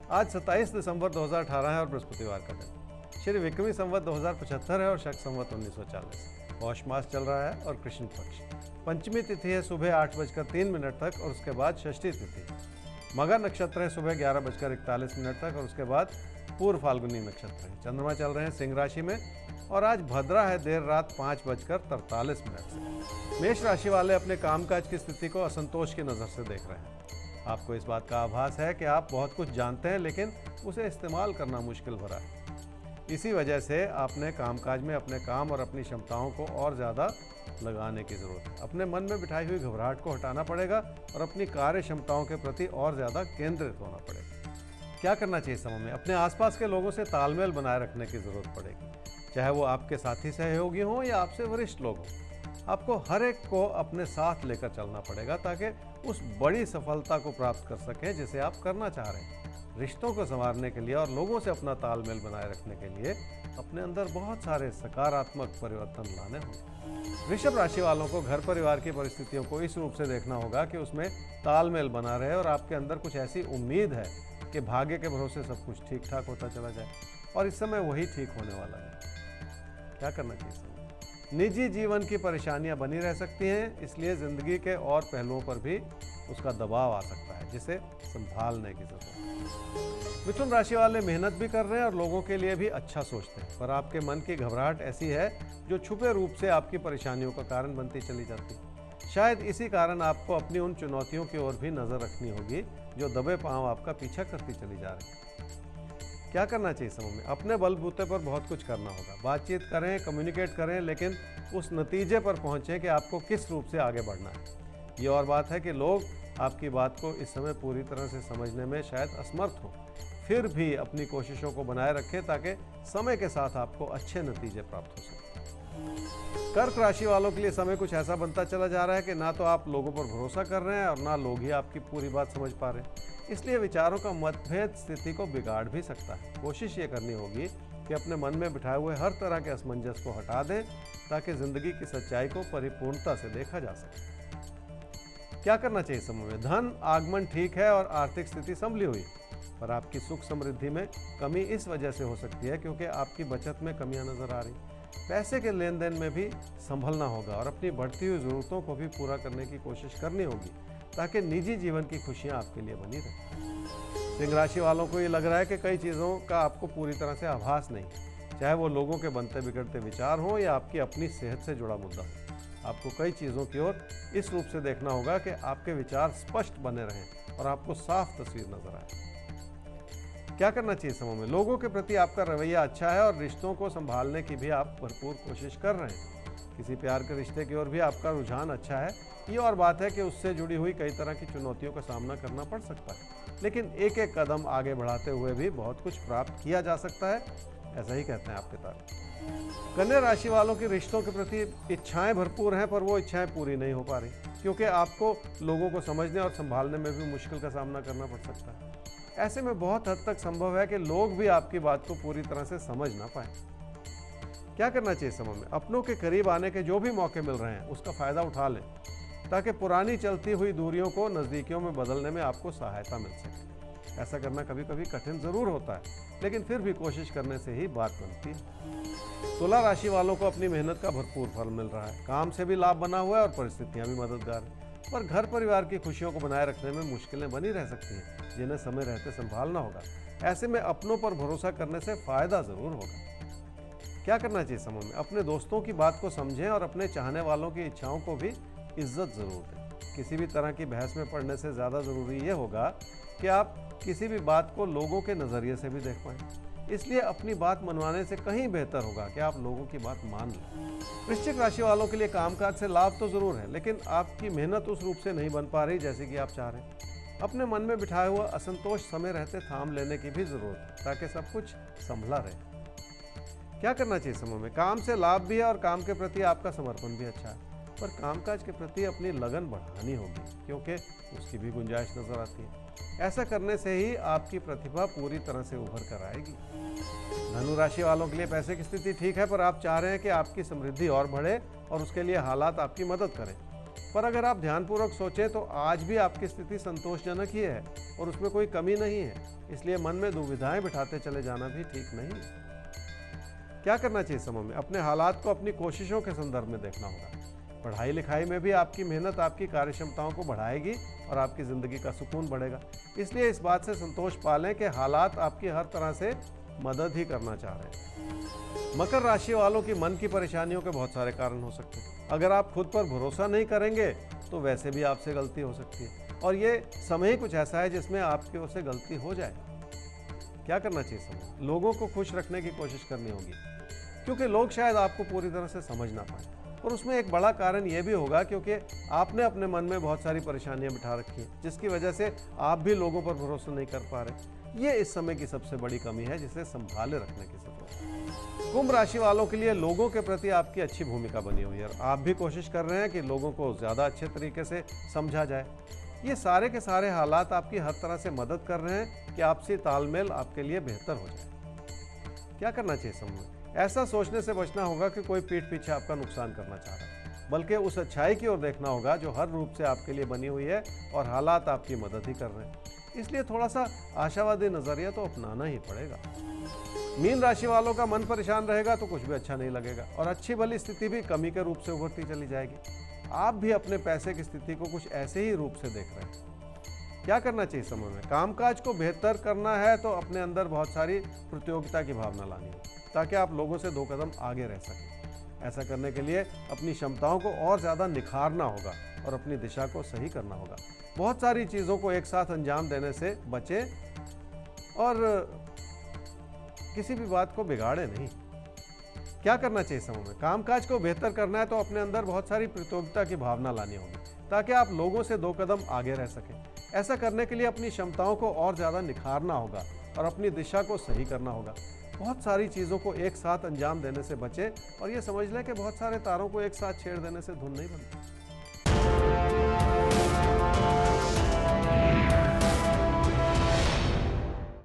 आज 27 दिसंबर 2018 है और बृहस्पतिवार का दिन। श्री विक्रमी संवत 2075 है और शक संवत 1940। पौष मास चल रहा है और कृष्ण पक्ष। पंचमी तिथि है सुबह 8:03 तक और उसके बाद षष्ठी तिथि। मगर नक्षत्र है सुबह 11:41 तक और उसके बाद पूर्व फाल्गुनी नक्षत्र है। चंद्रमा चल रहे हैं सिंह राशि में और आज भद्रा है देर रात 5:43 से। मेष राशि वाले अपने कामकाज की स्थिति को असंतोष की नज़र से देख रहे हैं। आपको इस बात का आभास है कि आप बहुत कुछ जानते हैं लेकिन उसे इस्तेमाल करना मुश्किल भरा है। इसी वजह से आपने कामकाज में अपने काम और अपनी क्षमताओं को और ज़्यादा लगाने की ज़रूरत है। अपने मन में बिठाई हुई घबराहट को हटाना पड़ेगा और अपनी कार्य क्षमताओं के प्रति और ज़्यादा केंद्रित होना पड़ेगा। क्या करना चाहिए समय में? अपने आसपास के लोगों से तालमेल बनाए रखने की ज़रूरत पड़ेगी, चाहे वो आपके साथी सहयोगी हों या आपसे वरिष्ठ लोग हों। आपको हर एक को अपने साथ लेकर चलना पड़ेगा ताकि उस बड़ी सफलता को प्राप्त कर सकें जिसे आप करना चाह रहे हैं। रिश्तों को संवारने के लिए और लोगों से अपना तालमेल बनाए रखने के लिए अपने अंदर बहुत सारे सकारात्मक परिवर्तन लाने होंगे। वृषभ राशि वालों को घर परिवार की परिस्थितियों को इस रूप से देखना होगा कि उसमें तालमेल बना रहे और आपके अंदर कुछ ऐसी उम्मीद है कि भाग्य के भरोसे सब कुछ ठीक ठाक होता चला जाए और इस समय वही ठीक होने वाला है। क्या करना चाहिए? निजी जीवन की परेशानियां बनी रह सकती हैं, इसलिए ज़िंदगी के और पहलुओं पर भी उसका दबाव आ सकता है जिसे संभालने की ज़रूरत है। मिथुन राशि वाले मेहनत भी कर रहे हैं और लोगों के लिए भी अच्छा सोचते हैं, पर आपके मन की घबराहट ऐसी है जो छुपे रूप से आपकी परेशानियों का कारण बनती चली जाती है। शायद इसी कारण आपको अपनी उन चुनौतियों की ओर भी नज़र रखनी होगी जो दबे पांव आपका पीछा करती चली जा रही है। क्या करना चाहिए समय में? अपने बलबूते पर बहुत कुछ करना होगा। बातचीत करें, कम्युनिकेट करें, लेकिन उस नतीजे पर पहुंचें कि आपको किस रूप से आगे बढ़ना है। ये और बात है कि लोग आपकी बात को इस समय पूरी तरह से समझने में शायद असमर्थ हों, फिर भी अपनी कोशिशों को बनाए रखें ताकि समय के साथ आपको अच्छे नतीजे प्राप्त हो सकें। कर्क राशि वालों के लिए समय कुछ ऐसा बनता चला जा रहा है कि ना तो आप लोगों पर भरोसा कर रहे हैं और ना लोग ही आपकी पूरी बात समझ पा रहे हैं। इसलिए विचारों का मतभेद स्थिति को बिगाड़ भी सकता है। कोशिश ये करनी होगी कि अपने मन में बिठाए हुए हर तरह के असमंजस को हटा दें ताकि जिंदगी की सच्चाई को परिपूर्णता से देखा जा सके। क्या करना चाहिए समय में? धन आगमन ठीक है और आर्थिक स्थिति संभली हुई, पर आपकी सुख समृद्धि में कमी इस वजह से हो सकती है क्योंकि आपकी बचत में कमियां नजर आ रही। पैसे के लेन देन में भी संभलना होगा और अपनी बढ़ती हुई ज़रूरतों को भी पूरा करने की कोशिश करनी होगी ताकि निजी जीवन की खुशियां आपके लिए बनी रहें। सिंह राशि वालों को ये लग रहा है कि कई चीज़ों का आपको पूरी तरह से आभास नहीं, चाहे वो लोगों के बनते बिगड़ते विचार हों या आपकी अपनी सेहत से जुड़ा मुद्दा हो। आपको कई चीज़ों की ओर इस रूप से देखना होगा कि आपके विचार स्पष्ट बने रहें और आपको साफ तस्वीर नजर आए। क्या करना चाहिए समय में? लोगों के प्रति आपका रवैया अच्छा है और रिश्तों को संभालने की भी आप भरपूर कोशिश कर रहे हैं। किसी प्यार के रिश्ते की ओर भी आपका रुझान अच्छा है। ये और बात है कि उससे जुड़ी हुई कई तरह की चुनौतियों का सामना करना पड़ सकता है, लेकिन एक एक कदम आगे बढ़ाते हुए भी बहुत कुछ प्राप्त किया जा सकता है, ऐसा ही कहते हैं आपके तारे। कन्या राशि वालों की रिश्तों के प्रति इच्छाएं भरपूर हैं, पर वो इच्छाएं पूरी नहीं हो पा रही क्योंकि आपको लोगों को समझने और संभालने में भी मुश्किल का सामना करना पड़ सकता है। ऐसे में बहुत हद तक संभव है कि लोग भी आपकी बात को पूरी तरह से समझ ना पाए। क्या करना चाहिए समय में? अपनों के करीब आने के जो भी मौके मिल रहे हैं उसका फ़ायदा उठा लें ताकि पुरानी चलती हुई दूरियों को नज़दीकियों में बदलने में आपको सहायता मिल सके। ऐसा करना कभी कभी कठिन ज़रूर होता है, लेकिन फिर भी कोशिश करने से ही बात बनती है। तुला राशि वालों को अपनी मेहनत का भरपूर फल मिल रहा है। काम से भी लाभ बना हुआ है और परिस्थितियाँ भी मददगार हैं, पर घर परिवार की खुशियों को बनाए रखने में मुश्किलें बनी रह सकती हैं जिन्हें समय रहते संभालना होगा। ऐसे में अपनों पर भरोसा करने से फ़ायदा ज़रूर होगा। क्या करना चाहिए समय में? अपने दोस्तों की बात को समझें और अपने चाहने वालों की इच्छाओं को भी इज्जत ज़रूर दें। किसी भी तरह की बहस में पड़ने से ज़्यादा ज़रूरी ये होगा कि आप किसी भी बात को लोगों के नज़रिए से भी देख पाएँ। इसलिए अपनी बात मनवाने से कहीं बेहतर होगा कि आप लोगों की बात मान लें। वृश्चिक राशि वालों के लिए कामकाज से लाभ तो ज़रूर है, लेकिन आपकी मेहनत उस रूप से नहीं बन पा रही जैसे कि आप चाह रहे हैं। अपने मन में बिठाया हुआ असंतोष समय रहते थाम लेने की भी ज़रूरत है ताकि सब कुछ संभला रहे। क्या करना चाहिए समय में? काम से लाभ भी है और काम के प्रति आपका समर्पण भी अच्छा है, पर कामकाज के प्रति अपनी लगन बढ़ानी होगी क्योंकि उसकी भी गुंजाइश नजर आती है। ऐसा करने से ही आपकी प्रतिभा पूरी तरह से उभर कर आएगी। धनु राशि वालों के लिए पैसे की स्थिति ठीक है, पर आप चाह रहे हैं कि आपकी समृद्धि और बढ़े और उसके लिए हालात आपकी मदद करें, पर अगर आप ध्यानपूर्वक सोचें तो आज भी आपकी स्थिति संतोषजनक ही है और उसमें कोई कमी नहीं है, इसलिए मन में दुविधाएं बिठाते चले जाना भी ठीक नहीं है। क्या करना चाहिए समय में? अपने हालात को अपनी कोशिशों के संदर्भ में देखना होगा। पढ़ाई लिखाई में भी आपकी मेहनत आपकी कार्य क्षमताओं को बढ़ाएगी और आपकी ज़िंदगी का सुकून बढ़ेगा। इसलिए इस बात से संतोष पालें कि हालात आपकी हर तरह से मदद ही करना चाह रहे हैं। मकर राशि वालों की मन की परेशानियों के बहुत सारे कारण हो सकते हैं। अगर आप खुद पर भरोसा नहीं करेंगे तो वैसे भी आपसे गलती हो सकती है, और ये समय ही कुछ ऐसा है जिसमें आपकी ओर से गलती हो जाए। क्या करना चाहिए समय? लोगों को खुश रखने की कोशिश करनी होगी, क्योंकि लोग शायद आपको पूरी तरह से समझ ना पाए, और उसमें एक बड़ा कारण यह भी होगा क्योंकि आपने अपने मन में बहुत सारी परेशानियां बिठा रखी हैं, जिसकी वजह से आप भी लोगों पर भरोसा नहीं कर पा रहे। ये इस समय की सबसे बड़ी कमी है जिसे संभाले रखने की जरूरत है। कुंभ राशि वालों के लिए लोगों के प्रति आपकी अच्छी भूमिका बनी हुई है और आप भी कोशिश कर रहे हैं कि लोगों को ज़्यादा अच्छे तरीके से समझा जाए। ये सारे के सारे हालात आपकी हर तरह से मदद कर रहे हैं कि आपसी तालमेल आपके लिए बेहतर हो जाए। क्या करना चाहिए समय? ऐसा सोचने से बचना होगा कि कोई पीठ पीछे आपका नुकसान करना चाह रहा है, बल्कि उस अच्छाई की ओर देखना होगा जो हर रूप से आपके लिए बनी हुई है और हालात आपकी मदद ही कर रहे हैं। इसलिए थोड़ा सा आशावादी नजरिया तो अपनाना ही पड़ेगा। मीन राशि वालों का मन परेशान रहेगा तो कुछ भी अच्छा नहीं लगेगा और अच्छी भली स्थिति भी कमी के रूप से उभरती चली जाएगी। आप भी अपने पैसे की स्थिति को कुछ ऐसे ही रूप से देख रहे हैं। क्या करना चाहिए समय में? कामकाज को बेहतर करना है तो अपने अंदर बहुत सारी प्रतियोगिता की भावना लानी है, ताकि आप लोगों से 2 कदम आगे रह सकें। ऐसा करने के लिए अपनी क्षमताओं को और ज़्यादा निखारना होगा और अपनी दिशा को सही करना होगा। बहुत सारी चीज़ों को एक साथ अंजाम देने से बचें और किसी भी बात को बिगाड़े नहीं। क्या करना चाहिए समय में? कामकाज को बेहतर करना है तो अपने अंदर बहुत सारी प्रतियोगिता की भावना लानी होगी, ताकि आप लोगों से 2 कदम आगे रह सकें। ऐसा करने के लिए अपनी क्षमताओं को और ज़्यादा निखारना होगा और अपनी दिशा को सही करना होगा। बहुत सारी चीज़ों को एक साथ अंजाम देने से बचें और ये समझ लें कि बहुत सारे तारों को एक साथ छेड़ देने से धुन नहीं बनती।